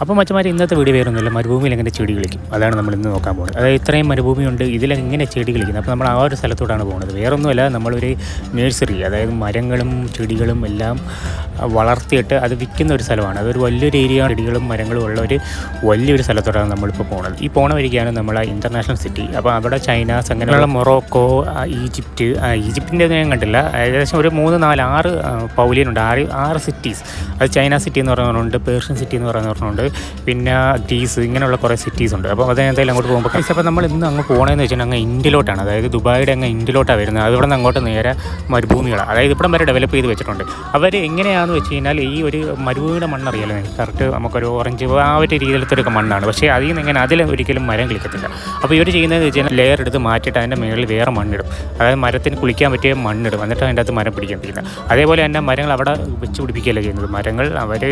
അപ്പോൾ മച്ചന്മാർ ഇന്നത്തെ വീഡിയോ വേറൊന്നുമില്ല, മരുഭൂമിയിൽ എങ്ങനെ ചെടി കളിക്കും അതാണ് നമ്മൾ ഇന്ന് നോക്കാൻ പോകുന്നത്. അതായത് ഇത്രയും മരുഭൂമിയുണ്ട്, ഇതിലെങ്ങനെ ചെടി കളിക്കുന്നത്. അപ്പോൾ നമ്മൾ ആ ഒരു സ്ഥലത്തോട്ടാണ് പോകുന്നത്. വേറൊന്നുമല്ല, നമ്മളൊരു നേഴ്സറി, അതായത് മരങ്ങളും ചെടികളും എല്ലാം വളർത്തിയിട്ട് അത് വിൽക്കുന്ന ഒരു സ്ഥലമാണ്. അതൊരു വലിയൊരു ഏരിയ, ചെടികളും മരങ്ങളും ഉള്ള ഒരു വലിയൊരു സ്ഥലത്തോട്ടാണ് നമ്മളിപ്പോൾ പോകുന്നത്. ഈ പോണ വഴിക്കാണ് നമ്മളെ ഇൻ്റർനാഷണൽ സിറ്റി. അപ്പോൾ അവിടെ ചൈനാസ്, അങ്ങനെയുള്ള മൊറോക്കോ, ഈജിപ്തിൻ്റെ ഞാൻ കണ്ടില്ല, ഏകദേശം ഒരു 3, 4, 6 പൗലിയനുണ്ട്, 6 സിറ്റീസ്. അത് ചൈന സിറ്റി എന്ന് പറയുന്നുണ്ട്, പേർഷ്യൻ സിറ്റി എന്ന് പറയുന്നുണ്ട്, പിന്നെ ഗ്രീസ്, ഇങ്ങനെയുള്ള കുറേ സിറ്റീസ് ഉണ്ട്. അപ്പോൾ അത് എന്തായാലും അങ്ങോട്ട് പോകുമ്പോൾ അപ്പോൾ നമ്മൾ ഇന്ന് അങ്ങ് പോകണമെന്ന് വെച്ചാൽ അങ്ങ് ഇന്ത്യയിലോട്ടാണ്, അതായത് ദുബായിയുടെ അങ്ങ് ഇന്ത്യയിലോട്ടാണ് വരുന്നത്. അതിവിടെ നിന്ന് അങ്ങോട്ട് നേരെ മരുഭൂമികളാണ്, അതായത് ഇവിടം വരെ ഡെവലപ്പ് ചെയ്ത് വെച്ചിട്ടുണ്ട്. അവർ എങ്ങനെയാണെന്ന് വെച്ച് കഴിഞ്ഞാൽ ഈ ഒരു മരുഭൂമിയുടെ മണ്ണ് അറിയാലോ കറക്റ്റ്, നമുക്കൊരു ഓറഞ്ച് ആ ഒരു രീതിയിലത്തെ ഒരു മണ്ണാണ്. പക്ഷേ അതിൽ നിന്ന് ഇങ്ങനെ അതിൽ ഒരിക്കലും മരം കളിക്കത്തില്ല. അപ്പോൾ ഇവർ ചെയ്യുന്നതെന്ന് വെച്ച് കഴിഞ്ഞാൽ ലെയർ എടുത്ത് മാറ്റിയിട്ട് അതിൻ്റെ മുകളിൽ വേറെ മണ്ണിടും, അതായത് മരത്തിന് കുളിക്കാൻ പറ്റിയ മണ്ണിടും, എന്നിട്ട് അതിൻ്റെ അകത്ത് മരം പിടിക്കാൻ പറ്റുന്നത്. അതേപോലെ തന്നെ മരങ്ങൾ അവിടെ വെച്ച് പിടിപ്പിക്കുകയല്ല ചെയ്യുന്നത്. മരങ്ങൾ അവർ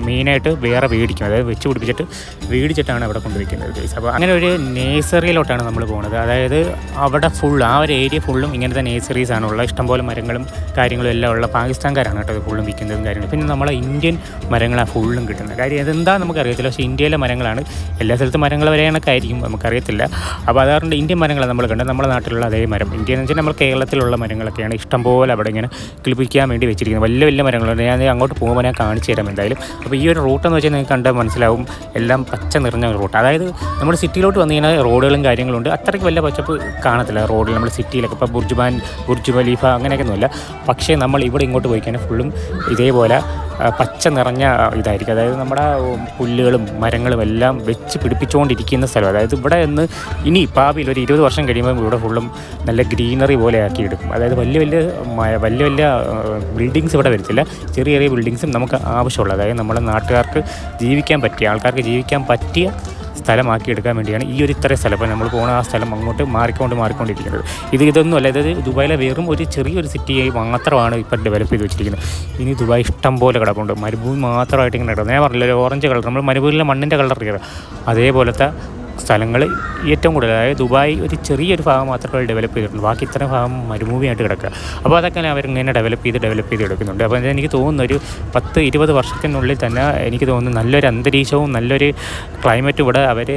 മെയിനായിട്ട് വേറെ വേടിക്കും, അതായത് വെച്ച് പിടിപ്പിച്ചിട്ട് വേടിച്ചിട്ടാണ് അവിടെ കൊണ്ടുവയ്ക്കുന്നത്. അപ്പോൾ അങ്ങനെ ഒരു നേഴ്സറിയിലോട്ടാണ് നമ്മൾ പോകുന്നത്. അതായത് അവിടെ ഫുൾ ആ ഒരു ഏരിയ ഫുള്ളും ഇങ്ങനത്തെ നേഴ്സറീസാണുള്ള, ഇഷ്ടംപോലെ മരങ്ങളും കാര്യങ്ങളും എല്ലാം ഉള്ള. പാകിസ്ഥാൻകാരാണ് കേട്ടോ ഫുള്ളും വിൽക്കുന്നതും കാര്യങ്ങളും. പിന്നെ നമ്മളെ ഇന്ത്യൻ മരങ്ങളാണ് ഫുള്ളും കിട്ടുന്നത്. കാര്യം അതെന്താ നമുക്കറിയത്തില്ല, പക്ഷേ ഇന്ത്യയിലെ മരങ്ങളാണ്. എല്ലാ സ്ഥലത്തും മരങ്ങൾ വരെ കണക്കായിരിക്കും, നമുക്കറിയത്തില്ല. അപ്പോൾ അതുകൊണ്ട് ഇന്ത്യൻ മരങ്ങളാണ് നമ്മൾ കണ്ടത്, നമ്മുടെ നാട്ടിലുള്ള അതേ മരം. ഇന്ത്യ എന്ന് വെച്ചാൽ നമ്മൾ കേരളത്തിലുള്ള മരങ്ങളൊക്കെയാണ് ഇഷ്ടംപോലെ അവിടെ ഇങ്ങനെ കിളിപ്പിക്കാൻ വേണ്ടി വെച്ചിരിക്കുന്നത്. വലിയ വലിയ മരങ്ങളുണ്ട്. ഞാൻ അങ്ങോട്ട് പോകുമ്പോൾ ഞാൻ കാണിച്ചു തരാം എന്തായാലും. അപ്പോൾ ഈ ഒരു റൂട്ടെന്ന് വെച്ചാൽ നിങ്ങൾക്ക് കണ്ടാൽ മനസ്സിലാവും, എല്ലാം പച്ച നിറഞ്ഞ റൂട്ട്. അതായത് നമ്മുടെ സിറ്റിയിലോട്ട് വന്നു കഴിഞ്ഞാൽ റോഡുകളും കാര്യങ്ങളുണ്ട്, അത്രയ്ക്ക് വലിയ പച്ചപ്പ് കാണത്തില്ല റോഡിൽ. നമ്മൾ സിറ്റിയിലൊക്കെ ഇപ്പോൾ ബുർജ് ഖലീഫ അങ്ങനെയൊക്കെയൊന്നുമില്ല. പക്ഷേ നമ്മൾ ഇവിടെ ഇങ്ങോട്ട് പോയി കഴിഞ്ഞാൽ ഫുള്ളും ഇതേപോലെ പച്ച നിറഞ്ഞ ഇതായിരിക്കും. അതായത് നമ്മുടെ പുല്ലുകളും മരങ്ങളും എല്ലാം വെച്ച് പിടിപ്പിച്ചുകൊണ്ടിരിക്കുന്ന സ്ഥലം. അതായത് ഇവിടെ നിന്ന് ഇനി ഭാവിയിൽ ഒരു 20 വർഷം കഴിയുമ്പോൾ ഇവിടെ ഫുള്ളും നല്ല ഗ്രീനറി പോലെ ആക്കിയെടുക്കും. അതായത് വലിയ വലിയ ബിൽഡിങ്സ് ഇവിടെ വരത്തില്ല, ചെറിയ ചെറിയ ബിൽഡിങ്സും നമുക്ക് ആവശ്യമുള്ള, അതായത് നമ്മുടെ നാട്ടുകാർക്ക് ജീവിക്കാൻ പറ്റിയ, ആൾക്കാർക്ക് ജീവിക്കാൻ പറ്റിയ സ്ഥലമാക്കി എടുക്കാൻ വേണ്ടിയാണ് ഈ ഒരു ഇത്രയും സ്ഥലം. അപ്പോൾ നമ്മൾ പോകുന്ന ആ സ്ഥലം അങ്ങോട്ട് മാറിക്കൊണ്ടിരിക്കുന്നത്. ഇതൊന്നും അല്ല, ഇത് ദുബായിലെ വെറും ഒരു ചെറിയൊരു സിറ്റിയായി മാത്രമാണ് ഇപ്പം ഡെവലപ്പ് ചെയ്ത് വെച്ചിരിക്കുന്നത്. ഇനി ദുബായ് ഇഷ്ടം പോലെ കിടപ്പുണ്ട്, മരുഭൂമി മാത്രമായിട്ട് ഇങ്ങനെ കിടക്കുന്നത്. ഞാൻ പറഞ്ഞില്ല, ഒരു ഓറഞ്ച് കളർ, നമ്മൾ മരുഭൂമിയിലെ മണ്ണിൻ്റെ കളർ അറിയാം, അതേപോലത്തെ സ്ഥലങ്ങൾ ഏറ്റവും കൂടുതൽ. അതായത് ദുബായ് ഒരു ചെറിയൊരു ഭാഗം മാത്രമേ ഡെവലപ്പ് ചെയ്തിട്ടുള്ളൂ, ബാക്കി ഇത്രയും ഭാഗം മരുഭൂമിയായിട്ട് കിടക്കുക. അപ്പോൾ അതൊക്കെ അവരിങ്ങനെ ഡെവലപ്പ് ചെയ്ത് എടുക്കുന്നുണ്ട്. അപ്പോൾ എനിക്ക് തോന്നുന്നു ഒരു 10-20 വർഷത്തിനുള്ളിൽ തന്നെ എനിക്ക് തോന്നുന്നു നല്ലൊരു അന്തരീക്ഷവും നല്ലൊരു ക്ലൈമറ്റും ഇവിടെ അവർ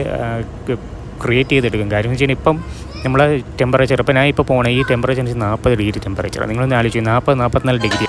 ക്രിയേറ്റ് ചെയ്തെടുക്കും. കാര്യം എന്ന് വെച്ച് കഴിഞ്ഞാൽ ഇപ്പം നമ്മൾ ടെമ്പറേച്ചർ, ഇപ്പോൾ ഞാൻ ഇപ്പോൾ പോകണേ ഈ ടെമ്പറേച്ചർ എന്ന് വെച്ചാൽ 40 ഡിഗ്രി ടെമ്പറേച്ചറാണ്. നിങ്ങളൊന്ന് ആലോചിച്ച്, 40-44 ഡിഗ്രി.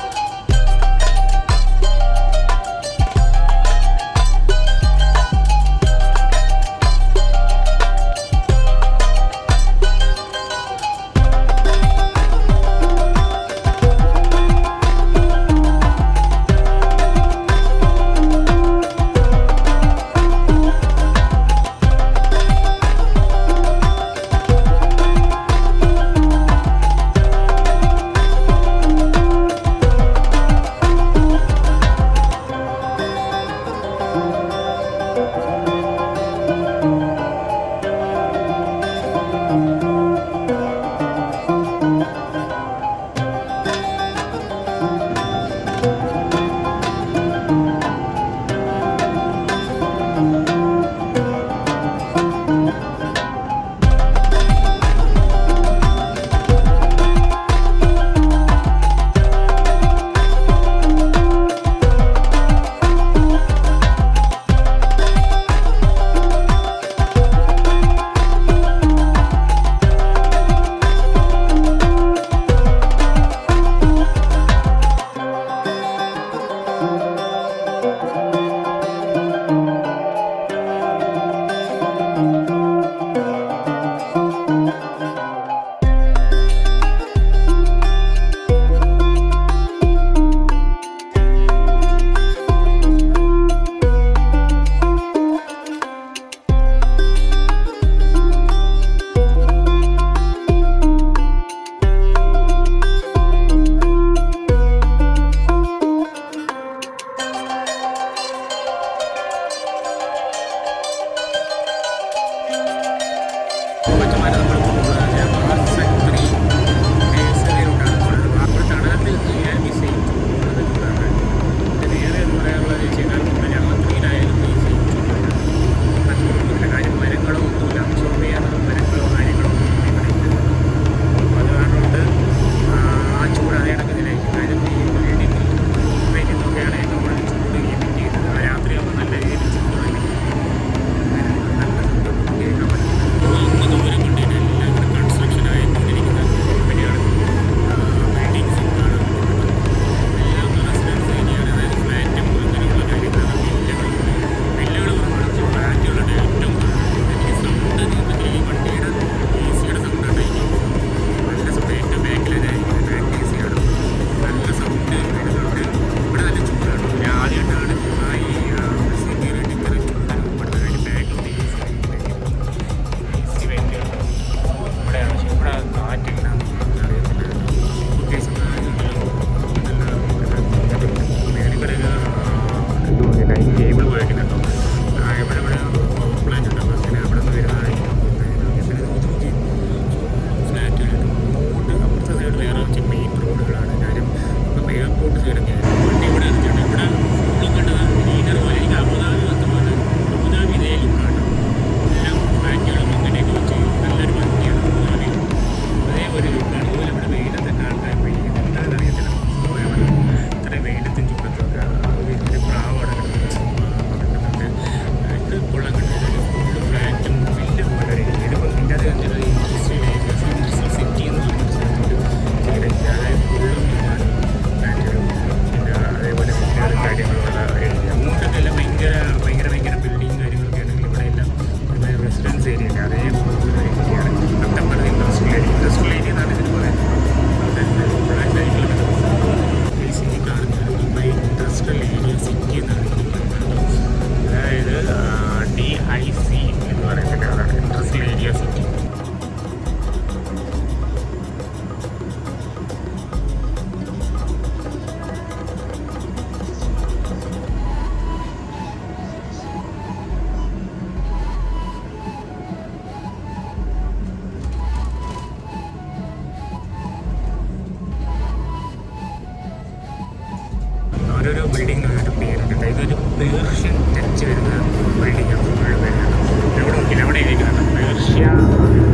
പേർഷ്യൻ ടച്ച് വരുന്ന ബിൽഡിംഗ് ഫുള്ള് വരുന്നത്. അവിടെ നോക്കിയില്ല, അവിടെ എഴുതിക്കുന്നുണ്ട് പേർഷ്യ.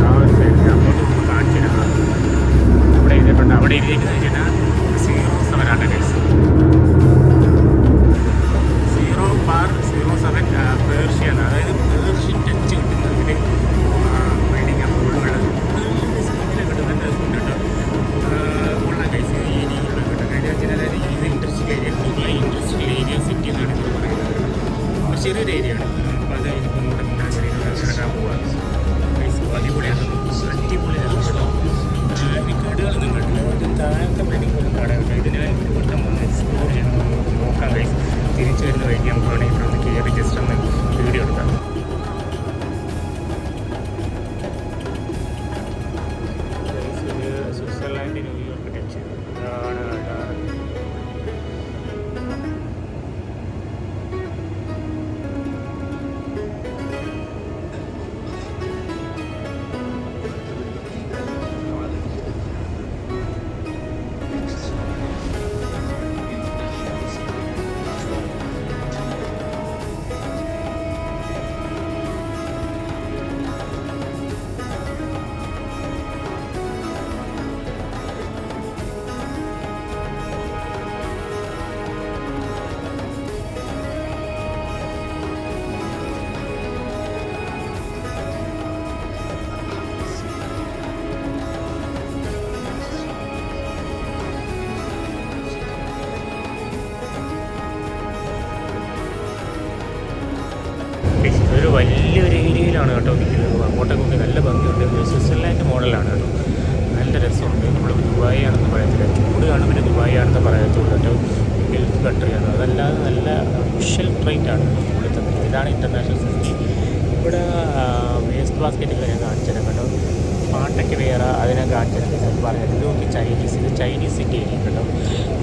ആ ഒരു സൈഡിൽ അങ്ങോട്ട് കാണിച്ചു തരാം. അവിടെ എഴുതിയിട്ടുണ്ട്. അവിടെ എഴുതിയിരിക്കുന്നത് വെച്ചാൽ 07 ഗൈസ്, 0/07 പേർഷ്യ എന്ന്. അതായത് പേർഷ്യൻ ടച്ച് കിട്ടുന്നതിൽ ബിൽഡിംഗ് ഫുള്ളുള്ളത് ഇതിലെ കിട്ടുന്നുണ്ട്. കേട്ടോ ഉള്ള ഗൈസ് ഏരിയകളിൽ കിട്ടും. കഴിഞ്ഞ വെച്ചാൽ ഇത് ഇൻഡസ്ട്രിയൽ ഏരിയ, പുതിയ ഇൻഡസ്ട്രിയൽ ഏരിയ സിറ്റി എന്നാണ് ഇത് പറയുന്നത്. അപ്പോൾ ചെറിയൊരു ഏരിയയാണ്. അപ്പോൾ അത് ഇപ്പം ഇങ്ങോട്ട് ഇങ്ങനെ കിടക്കാൻ പോവാണ് ഗൈസ്. അടിപൊളിയാണ്, അടിപൊളിയാണ് കേട്ടോ. ഈ കടകളൊന്നും കണ്ടില്ല, ഒരു താഴത്തെ ബിൽഡിംഗ് പോലും കാണാൻ കേട്ടോ. ഇതിന് ഒരു വട്ടം ഒന്ന് എക്സ്പ്ലോർ ചെയ്യണം, നോക്കാം ഗൈസ്. തിരിച്ചു വരുന്ന വഴിക്ക് നമുക്ക് വേണമെങ്കിൽ ഇവിടെ ഒന്ന് കയറി ജസ്റ്റ് ഒന്ന് വീഡിയോ എടുക്കാം. സ്വിറ്റ്സർലാൻഡ് ന്യൂയോർക്ക് ടച്ച് ഇതാണ്. ഒരു വലിയൊരു ഏരിയയിലാണ് കേട്ടോ നിൽക്കുന്നത്. അങ്ങോട്ടൊക്കെ നല്ല ഭംഗിയുണ്ട്. സ്വിറ്റ്സർലാൻഡ് മോഡലാണ് കേട്ടോ. നല്ല രസമുണ്ട്. നമ്മൾ ദുബായ് ആണെന്ന് പറയത്തില്ല, ചൂട് കാണുമ്പോൾ ദുബായ് ആണെന്ന് പറയത്തുള്ളൂ കേട്ടോ. ഗൾഫ് കൺട്രിയാണ്. അതല്ലാതെ നല്ല വിഷ്വൽ ട്രെയിറ്റ് ആണ് ഇവിടുത്തെ. ഇതാണ് ഇൻ്റർനാഷണൽ സിറ്റി. ഇവിടെ വേസ്റ്റ് ബാസ്ക്കറ്റുകൾ ഞാൻ കാണിച്ചുതരാം കേട്ടോ. പാട്ടൊക്കെ വേറെ അതിനെ കാണിച്ചത് പറഞ്ഞത്. ഇത് നോക്കി ചൈനീസ്, ഇത് ചൈനീസ് സിറ്റി ആയിരിക്കും കേട്ടോ.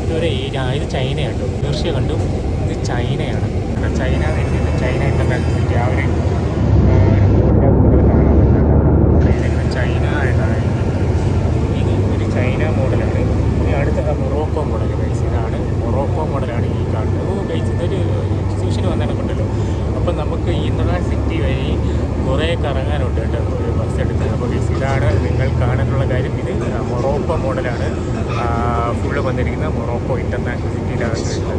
ഇതൊരു ഏരിയ, ഇത് ചൈനയാണ് കേട്ടോ. തീർച്ചയായും കണ്ടു, ഇത് ചൈനയാണ്. ചൈന വരുന്നത് ചൈന ഇൻ്റർനാഷണൽ സിറ്റി. ആ ഒരു ബോർഡിൻ്റെ കാണാൻ പറ്റുന്നുണ്ട്. ചൈന എന്നാണ് ഇത്. ഒരു ചൈന മോഡലാണ്. ഇനി അടുത്ത മൊറോക്കോ മോഡൽ ഗൈസ്. ഇതാണ് മൊറോക്കോ മോഡലാണ് ഈ കാണുന്നത്. ഓ ഗൈസ്, ഇതൊരു എക്സിബിഷൻ വന്നിട്ടുണ്ടല്ലോ. അപ്പം നമുക്ക് ഈ ഇൻ്റർനാഷണൽ സിറ്റി വഴി കുറേ കറങ്ങാനുണ്ട് കേട്ടോ, ഒരു ബസ് എടുത്ത്. അപ്പോൾ ഗൈസ് ഇതാണ് നിങ്ങൾ കാണാനുള്ള കാര്യം. ഇത് മൊറോക്കോ മോഡലാണ് ഫുള്ള് വന്നിരിക്കുന്നത്. മൊറോക്കോ ഇൻ്റർനാഷണൽ സിറ്റിയിലാണ് വരുന്നത്.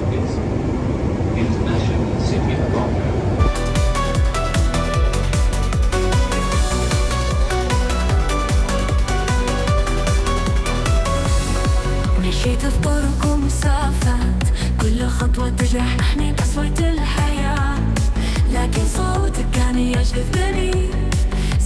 مشيت في طرق ومسافات، كل خطوة تجرحني بصوت الحياة، لكن صوتك كان يجذبني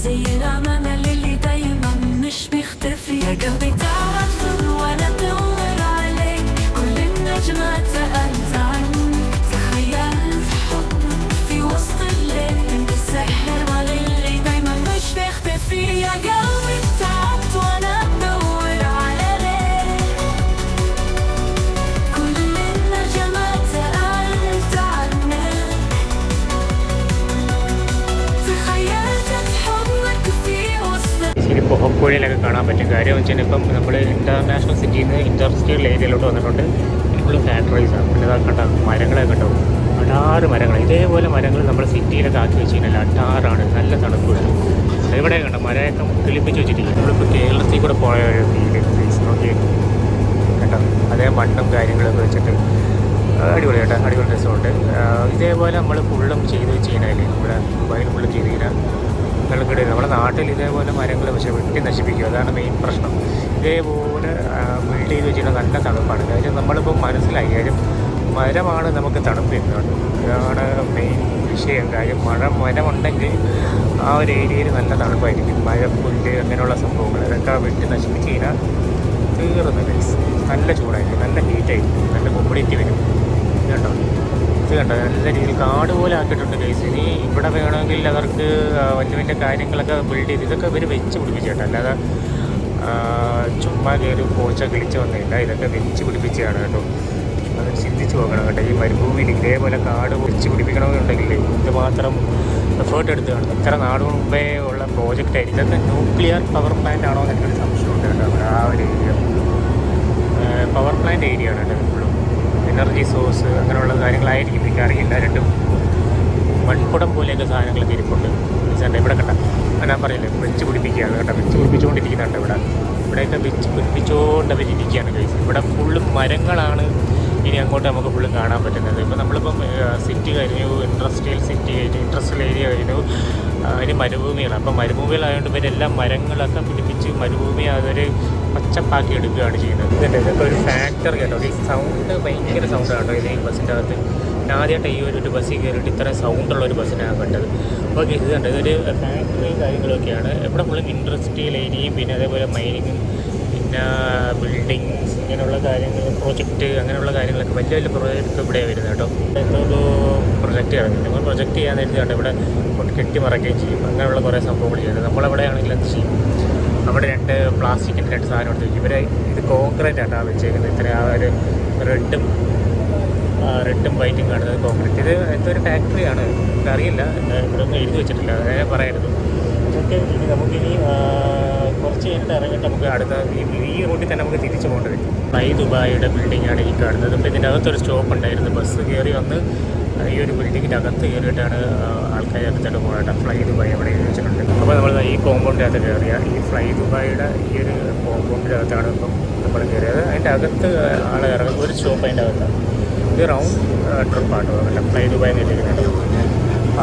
زي الأمل اللي دايما مش بيختفي. يا قلبي تعال وانا ادور عليك، كل النجمات سألت عنك، تخيلت حضنك في وسط الليل، انت السحر مالي اللي دايما مش بيختفي. يا قلبي تعبت وانا ادور على ليك، كل النجمات سألت عنك، تخيلت حضنك في وسط. ശരി, പൊഹപ്പുഴയിലൊക്കെ കാണാൻ പറ്റും. കാര്യം വെച്ചാൽ ഇപ്പം നമ്മൾ ഇൻ്റർനാഷണൽ സിറ്റിയിൽ നിന്ന് ഇൻഡസ്ട്രിയൽ ഏരിയയിലോട്ട് വന്നിട്ടുണ്ട്. ഫുള്ള് ഫാക്ടറീസാണ്. പിന്നെ ഇതാ കണ്ട മരങ്ങളൊക്കെ കണ്ടോ, അടാറ് മരങ്ങൾ. ഇതേപോലെ മരങ്ങൾ നമ്മൾ സിറ്റിയിലൊക്കെ ആക്കി വെച്ച് കഴിഞ്ഞാൽ അടാറാണ്, നല്ല തണുപ്പ് കിട്ടും. ഇവിടെ കണ്ട മരമൊക്കെ കിളിപ്പിച്ച് വെച്ചിട്ടില്ല. നമ്മളിപ്പോൾ കേരളത്തിൽ കൂടെ പോയ ഒരു ഫീല് നോക്കി കേട്ടോ. അതേ മണ്ണും കാര്യങ്ങളൊക്കെ വെച്ചിട്ട് അടിപൊളി കേട്ടോ, അടിപൊളി രസമുണ്ട്. ഇതേപോലെ നമ്മൾ ഫുള്ളും ചെയ്ത് വെച്ച് കഴിഞ്ഞാൽ ഇവിടെ ദുബായിൽ ഫുള്ളും ചെയ്ത് കഴിഞ്ഞാൽ നമുക്കിടെ നമ്മുടെ നാട്ടിൽ ഇതേപോലെ മരങ്ങൾ പക്ഷേ വെട്ടി നശിപ്പിക്കും. അതാണ് മെയിൻ പ്രശ്നം. ഇതേപോലെ ബിൽഡ് ചെയ്ത് വെച്ചിട്ട് നല്ല തണുപ്പാണ്. കാര്യം നമ്മളിപ്പോൾ മനസ്സിലായി കാര്യം മരമാണ് നമുക്ക് തണുപ്പ് തരുന്നത്. ഇതാണ് മെയിൻ വിഷയം. കാര്യം മരമുണ്ടെങ്കിൽ ആ ഒരു ഏരിയയിൽ നല്ല തണുപ്പായിരിക്കും. പുല്ല് അങ്ങനെയുള്ള സംഭവങ്ങൾ അതൊക്കെ വെട്ടി നശിപ്പിച്ച് കഴിഞ്ഞാൽ തീർന്നു ഗൈസ്. നല്ല ചൂടായിരിക്കും, നല്ല ഹീറ്റായിരിക്കും, നല്ല ഹ്യൂമിഡിറ്റി വരും. കേട്ടോ, ഇത് കണ്ടോ നല്ല രീതിയിൽ കാട് പോലെ ആക്കിയിട്ടുണ്ട് ഗൈസ്. ഇനി ഇവിടെ വേണമെങ്കിൽ അവർക്ക് വലിയ വലിയ കാര്യങ്ങളൊക്കെ ബിൽഡ് ചെയ്ത് ഇതൊക്കെ ഇവർ വെച്ച് പിടിപ്പിച്ചേട്ടോ, അല്ലാതെ ചുമ്മാ കയറി പോച്ച കിളിച്ച് വന്നില്ല. ഇതൊക്കെ വെച്ച് പിടിപ്പിച്ചതാണ് കേട്ടോ. അത് ചിന്തിച്ച് നോക്കണം കേട്ടോ. ഈ മരുഭൂമിയിൽ ഇതേപോലെ കാട് വെച്ച് പിടിപ്പിക്കണമെന്നുണ്ടെങ്കിൽ ഇതുമാത്രം എഫേർട്ട് എടുത്ത് കാണും. ഇത്ര നാട് മുമ്പേ ഉള്ള പ്രോജക്റ്റ് ആയിരിക്കും. ഇതൊക്കെ ന്യൂക്ലിയർ പവർ പ്ലാന്റ് ആണോ എന്ന് എനിക്കൊരു സംശയമുണ്ട് കേട്ടോ. അവിടെ ആ ഒരു ഏരിയ പവർ പ്ലാന്റ് ഏരിയ ആണ് കേട്ടോ. എപ്പോഴും എനർജി സോഴ്സ് അങ്ങനെയുള്ള കാര്യങ്ങളായിരിക്കും, എനിക്കറിയില്ല. രണ്ടും മൺകുടം പോലെയൊക്കെ സാധനങ്ങളൊക്കെ ഇരിപ്പുണ്ട്. ചേട്ടാ ഇവിടെ കണ്ട ഞാൻ പറയില്ലേ, വെച്ച് പിടിപ്പിക്കുകയാണ് കേട്ടോ. വെച്ച് പിടിപ്പിച്ചുകൊണ്ടിരിക്കുന്നുണ്ട് ഇവിടെയൊക്കെ വെച്ച് പിടിപ്പിച്ചുകൊണ്ടവരിയ്ക്കുകയാണ് ഗൈസ്. ഇവിടെ ഫുള്ളും മരങ്ങളാണ്. ഇനി അങ്ങോട്ട് നമുക്ക് ഫുള്ളും കാണാൻ പറ്റുന്നത്. ഇപ്പോൾ നമ്മളിപ്പം സിറ്റി കഴിഞ്ഞു, ഇൻഡസ്ട്രിയൽ സിറ്റി കഴിഞ്ഞു, ഇൻഡസ്ട്രിയൽ ഏരിയ കഴിഞ്ഞു, ഇനി മരുഭൂമിയാണ്. അപ്പം മരുഭൂമികളായതുകൊണ്ട് ഇവരെല്ലാം മരങ്ങളൊക്കെ പിടിപ്പിച്ച് മരുഭൂമി അതൊരു പച്ചപ്പാക്കി എടുക്കുകയാണ് ചെയ്യുന്നത്. ഇതൊക്കെ ഒരു ഫാക്ടറി കേട്ടോ. ഈ സൗണ്ട് ഭയങ്കര സൗണ്ടാണ് കേട്ടോ ഇത് ഈ ബസ്സിൻ്റെ അകത്ത്. ഞാൻ ആദ്യമായിട്ട് ഈ ഒരു ബസ്സിൽ കയറിയിട്ട് ഇത്ര സൗണ്ടുള്ള ഒരു ബസ്സിനാണ് കണ്ടത്. ഓക്കെ, ഇത് കണ്ടത് ഇതൊരു ഫാക്ടറിയും കാര്യങ്ങളൊക്കെയാണ്. ഇവിടെ ഫുള്ളും ഇൻഡസ്ട്രിയൽ ഏരിയയും പിന്നെ അതേപോലെ മൈനിങ്ങും പിന്നെ ബിൽഡിങ്സ് ഇങ്ങനെയുള്ള കാര്യങ്ങൾ, പ്രൊജക്റ്റ് അങ്ങനെയുള്ള കാര്യങ്ങളൊക്കെ വലിയ വലിയ പ്രൊജക്റ്റ് ഇവിടെ വരുന്നത് കേട്ടോ. എന്തോ ഒരു പ്രൊജക്റ്റ് ഇറങ്ങുന്നുണ്ട്. നമ്മൾ പ്രൊജക്റ്റ് ചെയ്യാൻ നേരത്തെ ഇവിടെ കെട്ടിമറക്കുകയും ചെയ്യും. അങ്ങനെയുള്ള കുറേ സംഭവങ്ങൾ ചെയ്യുന്നത്. നമ്മളവിടെ ആണെങ്കിൽ എന്ത് ചെയ്യും, അവിടെ പ്ലാസ്റ്റിക്കിൻ്റെ 2 സാധനം എടുത്ത് വയ്ക്കും. ഇവരെ ഇത് കോൺക്രീറ്റ് ആയിട്ടാണ് വെച്ചേക്കുന്നത്. ഇത്ര ആ ഒരു റെഡും വൈറ്റും കാണുന്നത് കോൺക്രീറ്റ്. ഇത് എന്തൊരു ഫാക്ടറിയാണ് അറിയില്ല, ഇവിടെ ഒന്നും എഴുതി വെച്ചിട്ടില്ല, അതായത് പറയരുത്. ഇതൊക്കെ ഇനി നമുക്കിനി കുറച്ച് കഴിഞ്ഞിട്ട് ഇറങ്ങിയിട്ട് നമുക്ക് അടുത്ത ഈ റൂട്ടിൽ തന്നെ നമുക്ക് തിരിച്ചു പോകേണ്ടത്. ഫ്ലൈ ദുബായിയുടെ ബിൽഡിങ്ങാണ് ഈ കാണുന്നത്. ഇപ്പോൾ ഇതിൻ്റെ അകത്തൊരു സ്റ്റോപ്പ് ഉണ്ടായിരുന്നു. ബസ് കയറി വന്ന് ഈ ഒരു ബിൽഡിങ്ങിൻ്റെ അകത്ത് കയറിയിട്ടാണ് ആൾക്കാർ അകത്തോട്ട് പോകേണ്ട. ഫ്ലൈ ദുബായ് അവിടെ എഴുതി വെച്ചിട്ടുണ്ട്. അപ്പോൾ നമ്മൾ ഈ കോമ്പൗണ്ടിൻ്റെ അകത്ത് കയറിയ ഈ ഫ്ലൈ ദുബായിയുടെ ഈ ഒരു കോമ്പൗണ്ടിൻ്റെ അകത്താണ് ഇപ്പം നമ്മൾ കയറിയത്. അതിൻ്റെ അകത്ത് ആളെ ഇറങ്ങുന്ന ഒരു സ്റ്റോപ്പ് അതിൻ്റെ അകത്താണ്. ഇത് റൗണ്ട് ട്രിപ്പാട്ടോ, അല്ല ഫ്ലൈ ദുബായ് എന്നിട്ടിരിക്കുന്നുണ്ട്.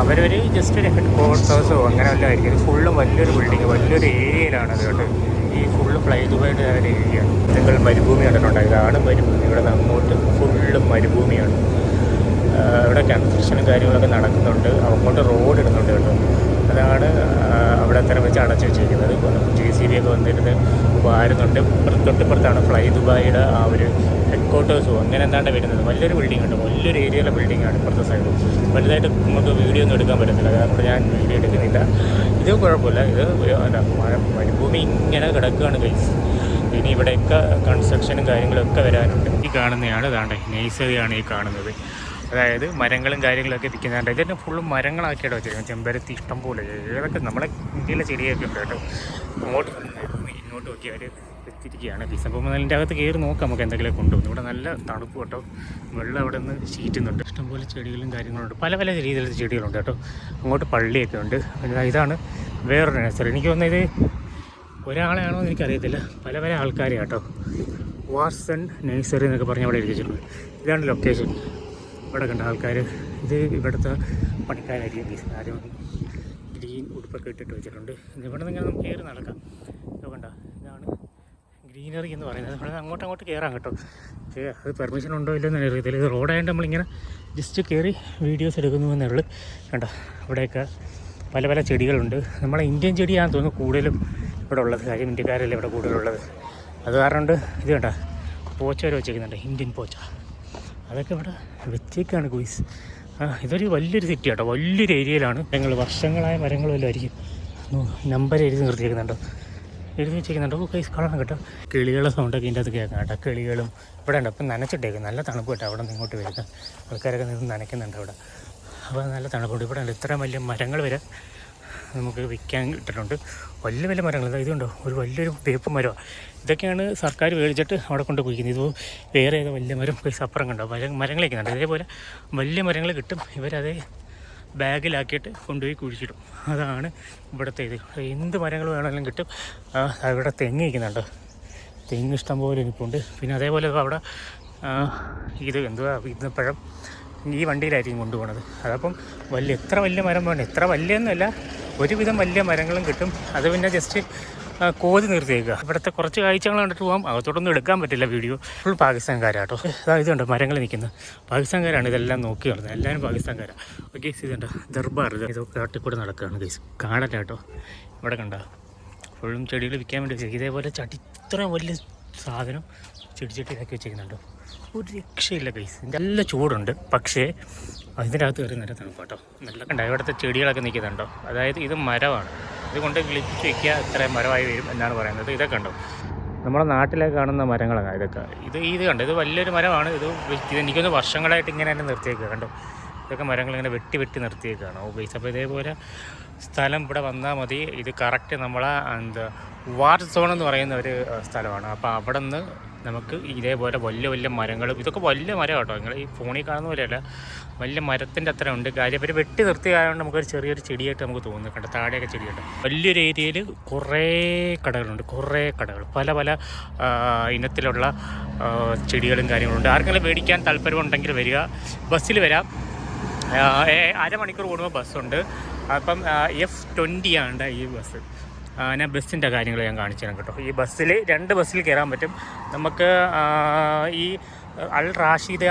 അവരൊരു ജസ്റ്റ് ഒരു ഹെഡ് ക്വാർട്ടേഴ്സോ അങ്ങനെ വല്ലതും ആയിരിക്കും. ഇത് ഫുള്ളും വലിയൊരു ബിൽഡിങ്, വലിയൊരു ഏരിയയിലാണ് അത് കേട്ടോ. ഈ ഫുള്ള് ഫ്ലൈ ദുബായിയുടെ ഒരു ഏരിയയാണ്. നിങ്ങൾ മരുഭൂമി കണ്ടിട്ടുണ്ടോ? ഇതാണ് മരുഭൂമി. ഇവിടെ നിന്ന് അങ്ങോട്ട് ഫുള്ളും മരുഭൂമിയാണ്. ഇവിടെ കൺസ്ട്രക്ഷനും കാര്യങ്ങളൊക്കെ നടക്കുന്നുണ്ട്. അങ്ങോട്ട് റോഡ് ഇടുന്നുണ്ട് കേട്ടോ. അതാണ് അവിടെ തന്നെ വെച്ച് അടച്ചു വെച്ചിരിക്കുന്നത്. JCB ഒക്കെ വന്നിരുന്ന് വാരുന്നുണ്ട്. തൊട്ടിപ്പുറത്താണ് ഫ്ലൈ ദുബായിയുടെ ആ ഒരു ഹെഡ് ക്വാർട്ടേഴ്സോ അങ്ങനെ എന്താണ്ട് വരുന്നത്. വലിയൊരു ബിൽഡിംഗ് ഉണ്ട്, വലിയൊരു ഏരിയയിലെ ബിൽഡിങ്ങാണ് ഇപ്പുറത്തെ സൈഡ്. വലുതായിട്ട് നമുക്ക് വീഡിയോ ഒന്നും എടുക്കാൻ പറ്റത്തില്ല, അതുകൊണ്ട് ഞാൻ വീഡിയോ എടുക്കുന്നില്ല. ഇത് കുഴപ്പമില്ല. ഇത് മരുഭൂമി ഇങ്ങനെ കിടക്കുകയാണ് ഗൈസ്. ഇനി ഇവിടെയൊക്കെ കൺസ്ട്രക്ഷനും കാര്യങ്ങളൊക്കെ വരാനുണ്ട്. ഈ കാണുന്നതാണ് ഇതാണ്ട് നഴ്സറിയാണ് ഈ കാണുന്നത്. അതായത് മരങ്ങളും കാര്യങ്ങളൊക്കെ വിൽക്കുന്നുണ്ട്. ഇതിൻ്റെ ഫുള്ളും മരങ്ങളാക്കിയിട്ട് വെച്ചിരിക്കുന്നത്. ചെമ്പരത്തി ഇഷ്ടം പോലെ, ഏതൊക്കെ നമ്മളെ ഇന്ത്യയിലെ ചെടിയൊക്കെ ഉണ്ട് കേട്ടോ. ഇങ്ങോട്ട് നോക്കി അവർ വെച്ചിരിക്കുകയാണ്. ഡിസംബർ 4 അകത്ത് കയറി നോക്കാം നമുക്ക് എന്തെങ്കിലും കൊണ്ടുപോകുന്നു. ഇവിടെ നല്ല തണുപ്പ് കേട്ടോ. വെള്ളം അവിടെ നിന്ന് ചീറ്റുന്നുണ്ട്. ഇഷ്ടംപോലെ ചെടികളും കാര്യങ്ങളുണ്ട്. പല പല രീതിയിലുള്ള ചെടികളുണ്ട് കേട്ടോ. അങ്ങോട്ട് പള്ളിയൊക്കെ ഉണ്ട്. ഇതാണ് വേറൊരു നഴ്സറി. എനിക്ക് തോന്നുന്നത് ഇത് ഒരാളെയാണോ എന്ന് എനിക്കറിയത്തില്ല, പല പല ആൾക്കാരെ കേട്ടോ. വാട്സൺ നഴ്സറി എന്നൊക്കെ പറഞ്ഞ് അവിടെ എഴുതി വെച്ചിട്ടുണ്ട്. ഇതാണ് ലൊക്കേഷൻ. ഇവിടെ കണ്ട ആൾക്കാർ, ഇത് ഇവിടുത്തെ പണിക്കാരായിരിക്കും. ആരും ഗ്രീൻ ഉടുപ്പൊക്കെ ഇട്ടിട്ട് വെച്ചിട്ടുണ്ട്. ഇവിടെ നിന്ന് നമുക്ക് കയറി നടക്കാം. ഇത് കണ്ട, ഇതാണ് ഗ്രീനറി എന്ന് പറയുന്നത്. ഇവിടെ അങ്ങോട്ട് കയറാം കേട്ടോ. പക്ഷേ അത് പെർമിഷൻ ഉണ്ടോ ഇല്ലെന്ന് അറിയത്തില്ല. ഇത് റോഡായതുകൊണ്ട് നമ്മളിങ്ങനെ ജസ്റ്റ് കയറി വീഡിയോസ് എടുക്കുന്നു എന്നേ ഉള്ളൂ. കണ്ട ഇവിടെയൊക്കെ പല പല ചെടികളുണ്ട്. നമ്മളെ ഇന്ത്യൻ ചെടിയാണെന്ന് തോന്നുന്നു കൂടുതലും ഇവിടെ ഉള്ളത്. കാര്യം ഇന്ത്യക്കാരല്ലേ ഇവിടെ കൂടുതലുള്ളത്. അത് കാരണം കൊണ്ട് ഇത് കണ്ട പോച്ച വരെ വെച്ചേക്കുന്നുണ്ട്, ഇന്ത്യൻ പോച്ച. അതൊക്കെ ഇവിടെ വെച്ചേക്കാണ് ഗോയ്സ്. ഇതൊരു വലിയൊരു സിറ്റി കേട്ടോ, വലിയൊരു ഏരിയയിലാണ്. വർഷങ്ങളായ മരങ്ങളും എല്ലാം ആയിരിക്കും. നമ്പർ എഴുതി നിർത്തിയേക്കുന്നുണ്ടോ, എഴുതി വെച്ചേക്കുന്നുണ്ടോ ഗൈസ്, കാണാം കേട്ടോ. കിളികളുടെ സൗണ്ടൊക്കെ ഇതിൻ്റെ അകത്ത് കേൾക്കാം കേട്ടോ. കിളികളും ഇവിടെ ഉണ്ട്. അപ്പം നനച്ചിട്ടേക്കും, നല്ല തണുപ്പ് കേട്ടോ. അവിടെ നിന്ന് ഇങ്ങോട്ട് വരുന്നത് ആൾക്കാരൊക്കെ നിന്ന് നനയ്ക്കുന്നുണ്ട് അവിടെ. അപ്പോൾ നല്ല തണുപ്പുണ്ട്. ഇവിടെ ഉണ്ട് ഇത്ര വലിയ മരങ്ങൾ വരെ നമുക്ക് വിൽക്കാൻ ഇട്ടിട്ടുണ്ട്. വലിയ വലിയ മരങ്ങൾ. ഇതുണ്ടോ, ഒരു വലിയൊരു വേപ്പ് മരമാണ്. ഇതൊക്കെയാണ് സർക്കാർ മേടിച്ചിട്ട് അവിടെ കൊണ്ട് കുഴിക്കുന്നത്. ഇത് വേറെ ഏതോ വലിയ മരം അപ്പുറം കണ്ടോ, മരങ്ങൾ വയ്ക്കുന്നുണ്ട്. ഇതേപോലെ വലിയ മരങ്ങൾ കിട്ടും. ഇവരതേ ബാഗിലാക്കിയിട്ട് കൊണ്ടുപോയി കുഴിച്ചിടും. അതാണ് ഇവിടുത്തെ ഇത്. എന്ത് മരങ്ങൾ വേണമെങ്കിലും കിട്ടും. ഇവിടെ തെങ്ങ് വയ്ക്കുന്നുണ്ട്. തെങ്ങ് ഇഷ്ടം പോലെ ഇരിപ്പുണ്ട്. പിന്നെ അതേപോലെ അവിടെ ഇത് എന്തുവാ, ഈന്തപ്പഴം ഈ വണ്ടിയിലായിരിക്കും കൊണ്ടുപോകുന്നത്. അതപ്പം എത്ര വലിയ മരം വേണം, എത്ര വലിയൊന്നുമല്ല, ഒരുവിധം വലിയ മരങ്ങളും കിട്ടും. അത് പിന്നെ ജസ്റ്റ് കോതി നിർത്തിയേക്കുക. ഇവിടുത്തെ കുറച്ച് കാഴ്ചകൾ കണ്ടിട്ട് പോകാം. അകത്തോട്ടൊന്നും എടുക്കാൻ പറ്റില്ല വീഡിയോ. ഫുൾ പാകിസ്ഥാൻകാരാട്ടോ. ഇതുണ്ട് മരങ്ങൾ നിൽക്കുന്നത്. പാകിസ്ഥാൻകാരാണ് ഇതെല്ലാം നോക്കി നടന്നത്. എല്ലാവരും പാകിസ്ഥാൻകാരാണ്. ഓക്കെ, ഇതുണ്ട് ദർബാർ. ഇതൊക്കെ കാട്ടിക്കൂടെ നടക്കുകയാണ് ഗൈസ്. കാണല്ല കേട്ടോ. ഇവിടെ കണ്ട ഫുള്ളും ചെടികൾ വിൽക്കാൻ വേണ്ടി വെച്ചേക്കും. ഇതേപോലെ ഇത്രയും വലിയ സാധനം ചെടിച്ചട്ടിയിലാക്കി വെച്ചേക്കുന്നുണ്ടോ. ഒരു രക്ഷയില്ല ഗൈസ്. നല്ല ചൂടുണ്ട്, പക്ഷേ അതിൻ്റെ അകത്ത് കയറി നല്ല തണുപ്പാട്ടോ. നല്ല കണ്ട ഇവിടുത്തെ ചെടികളൊക്കെ നിൽക്കുന്നുണ്ടോ. അതായത് ഇത് മരമാണ്. ഇതുകൊണ്ട് വിളിച്ച് വയ്ക്കുക, ഇത്രയും മരമായി വരും എന്നാണ് പറയുന്നത്. ഇതൊക്കെ ഉണ്ടോ, നമ്മുടെ നാട്ടിലൊക്കെ കാണുന്ന മരങ്ങളാണ് ഇതൊക്കെ. ഇത് കണ്ടോ, ഇത് വലിയൊരു മരമാണ്. ഇത് എനിക്കൊന്ന് വർഷങ്ങളായിട്ട് ഇങ്ങനെ തന്നെ നിർത്തിയേക്കുക കണ്ടോ. ഇതൊക്കെ മരങ്ങളിങ്ങനെ വെട്ടി നിർത്തിയേക്കാണ്. ഗൈസ്, അപ്പോൾ ഇതേപോലെ സ്ഥലം ഇവിടെ വന്നാൽ മതി. ഇത് കറക്റ്റ് നമ്മളെ വാർ സോൺ എന്ന് പറയുന്ന ഒരു സ്ഥലമാണ്. അപ്പോൾ അവിടെ നിന്ന് നമുക്ക് ഇതേപോലെ വലിയ വലിയ മരങ്ങളും, ഇതൊക്കെ വലിയ മരം കേട്ടോ, നിങ്ങൾ ഈ ഫോണിൽ കാണുന്ന പോലെയല്ല, വലിയ മരത്തിൻ്റെ അത്ര ഉണ്ട്. കാര്യം അവർ വെട്ടി നിർത്തിയതുകൊണ്ട് നമുക്കൊരു ചെറിയൊരു ചെടിയായിട്ട് നമുക്ക് തോന്നുന്നു. കണ്ട താഴെയൊക്കെ ചെടിയുണ്ട്. വലിയൊരു ഏരിയയിൽ കുറേ കടകളുണ്ട്, കുറേ കടകൾ, പല പല ഇനത്തിലുള്ള ചെടികളും കാര്യങ്ങളുണ്ട്. ആർക്കെങ്കിലും മേടിക്കാൻ താല്പര്യമുണ്ടെങ്കിൽ വരിക, ബസ്സിൽ വരാം. അരമണിക്കൂർ കൂടുമ്പോൾ ബസ്സുണ്ട്. അപ്പം F20 ആണ് ഈ ബസ്. ഞാൻ ബസ്സിൻ്റെ കാര്യങ്ങൾ ഞാൻ കാണിച്ചു തരാം കേട്ടോ. ഈ ബസ്സിൽ 2 ബസ്സിൽ കയറാൻ പറ്റും നമുക്ക്. ഈ അൽ റാഷിദ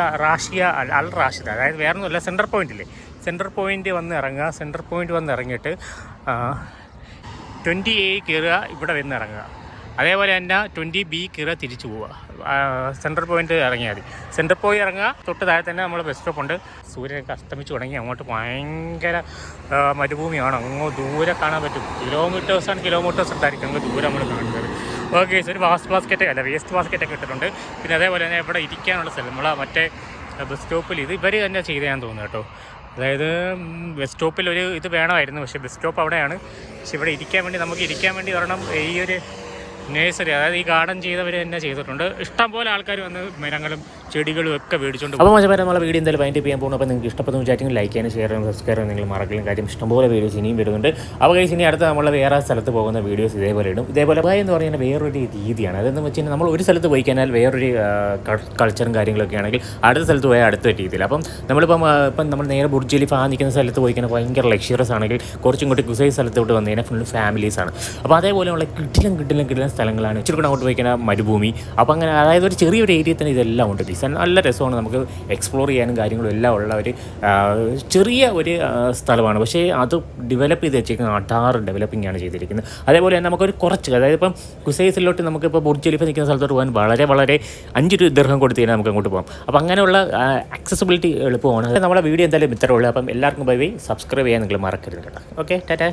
അതായത് വേറെ ഒന്നുമില്ല, സെൻട്രൽ പോയിൻ്റില്ലേ, സെൻട്രൽ പോയിൻ്റ് വന്ന് ഇറങ്ങുക. സെൻട്രൽ പോയിൻ്റ് വന്ന് ഇറങ്ങിയിട്ട് 20A കയറുക, ഇവിടെ വന്ന് ഇറങ്ങുക. അതേപോലെ തന്നെ 20B കയറുക, തിരിച്ചു പോവുക. സെൻട്രൽ പോയിൻ്റ് ഇറങ്ങിയാൽ മതി. സെൻട്രൽ പോയി ഇറങ്ങുക, തൊട്ട് താഴെ തന്നെ നമ്മൾ ബസ് സ്റ്റോപ്പുണ്ട്. സൂര്യനൊക്കെ അസ്തമിച്ച് തുടങ്ങി. അങ്ങോട്ട് ഭയങ്കര മരുഭൂമിയാണ്. അങ്ങ് ദൂരെ കാണാൻ പറ്റും. കിലോമീറ്റേഴ്സ് ഉണ്ടായിരിക്കും അങ്ങ് ദൂരെ നമ്മൾ കാണുന്നത്. ഓക്കെ, ഒരു വേസ്റ്റ് ബാസ്ക്കറ്റൊക്കെ ഇട്ടിട്ടുണ്ട്. പിന്നെ അതേപോലെ തന്നെ ഇവിടെ ഇരിക്കാനുള്ള സ്ഥലം, നമ്മളെ മറ്റേ ബസ് സ്റ്റോപ്പിൽ ഇത് ഇവർ തന്നെ ചെയ്തതാണെന്ന് തോന്നുന്നു കേട്ടോ. അതായത് ബസ് സ്റ്റോപ്പിൽ ഒരു ഇത് വേണമായിരുന്നു, പക്ഷേ ബസ് സ്റ്റോപ്പ് അവിടെയാണ്. പക്ഷെ ഇവിടെ നമുക്ക് ഇരിക്കാൻ വേണ്ടി ഒരെണ്ണം ഈ ഒരു നേഴ്സറി, അതായത് ഈ ഗാർഡൻ ചെയ്തവർ തന്നെ ചെയ്തിട്ടുണ്ട്. ഇഷ്ടംപോലെ ആൾക്കാർ വന്ന് മരങ്ങളും ചെടികളും ഒക്കെ മേടിച്ചുകൊണ്ട്. അപ്പോൾ മറ്റേ നമ്മളെ വീഡിയോ എന്തായാലും വൈൻഡ് ചെയ്യാൻ പോകുന്നു. അപ്പോൾ നിങ്ങൾക്ക് ഇഷ്ടപ്പെടുന്ന ചാറ്റിംഗ് ലൈക്ക് ചെയ്യാനും ഷെയർ ചെയ്യാനും സബ്സ്ക്രൈബ് ചെയ്യാൻ നിങ്ങൾ മറക്കലും. കാര്യം ഇഷ്ടംപോലെ വീഡിയോസ് ഇനിയും വരുന്നുണ്ട്. അപ്പോൾ ഇനി അടുത്ത നമ്മൾ വേറെ സ്ഥലത്ത് പോകുന്ന വീഡിയോസ് ഇതേപോലെ ഇടും. ഇതേപോലെ എന്ന് പറഞ്ഞാൽ വേറൊരു രീതിയാണ്. അതെന്ന് വെച്ച് കഴിഞ്ഞാൽ നമ്മൾ ഒരു സ്ഥലത്ത് പോയി കഴിഞ്ഞാൽ വേറൊരു കൾച്ചറും കാര്യങ്ങളൊക്കെ ആണെങ്കിൽ അടുത്ത സ്ഥലത്ത് പോയാൽ അടുത്ത രീതിയിൽ. അപ്പം നമ്മളിപ്പം നമ്മൾ നേരെ ബുർജ് ഖലീഫ നിൽക്കുന്ന സ്ഥലത്ത് പോയി കഴിഞ്ഞാൽ ഭയങ്കര ലക്ഷറിയസ് ആണെങ്കിൽ കുറച്ചും കൂടി കുസൈ സ്ഥലത്തോട്ട് വന്നു കഴിഞ്ഞാൽ ഫുൾ ഫാമിലീസാണ്. അപ്പോൾ അതേപോലെയുള്ള കിടിലം സ്ഥലങ്ങളാണ്. ഇച്ചിരി കൂടെ അങ്ങോട്ട് പോയി കഴിഞ്ഞാൽ മരുഭൂമി. അപ്പോൾ അങ്ങനെ അതായത് ഒരു ചെറിയൊരു ഏരിയയിൽ തന്നെ ഇതെല്ലാം ഉണ്ട്. നല്ല രസമാണ്, നമുക്ക് എക്സ്പ്ലോർ ചെയ്യാനും കാര്യങ്ങളും എല്ലാം ഉള്ള ഒരു ചെറിയ ഒരു സ്ഥലമാണ്. പക്ഷേ അത് ഡെവലപ്പ് ചെയ്ത് വെച്ചിരിക്കുന്നത് അടാറ് ഡെവലപ്പിംഗ് ആണ് ചെയ്തിരിക്കുന്നത്. അതേപോലെ തന്നെ നമുക്കൊരു കുറച്ച്, അതായത് ഇപ്പം കുസൈസിലോട്ട് നമുക്കിപ്പോൾ ബുർജ് ഖലീഫ നിൽക്കുന്ന സ്ഥലത്തോട്ട് പോകാൻ വളരെ 5 ദിർഹം കൊടുത്ത് കഴിഞ്ഞാൽ നമുക്ക് അങ്ങോട്ട് പോകാം. അപ്പോൾ അങ്ങനെയുള്ള ആക്സസിബിലിറ്റി എളുപ്പമാണ്. നമ്മളെ വീഡിയോ എന്തായാലും ഇത്രയുള്ളൂ. അപ്പം എല്ലാവർക്കും ബൈ, സബ്സ്ക്രൈബ് ചെയ്യാൻ നിങ്ങൾ മറക്കരുത് കേട്ടോ. ഓക്കെ, ടാറ്റാ.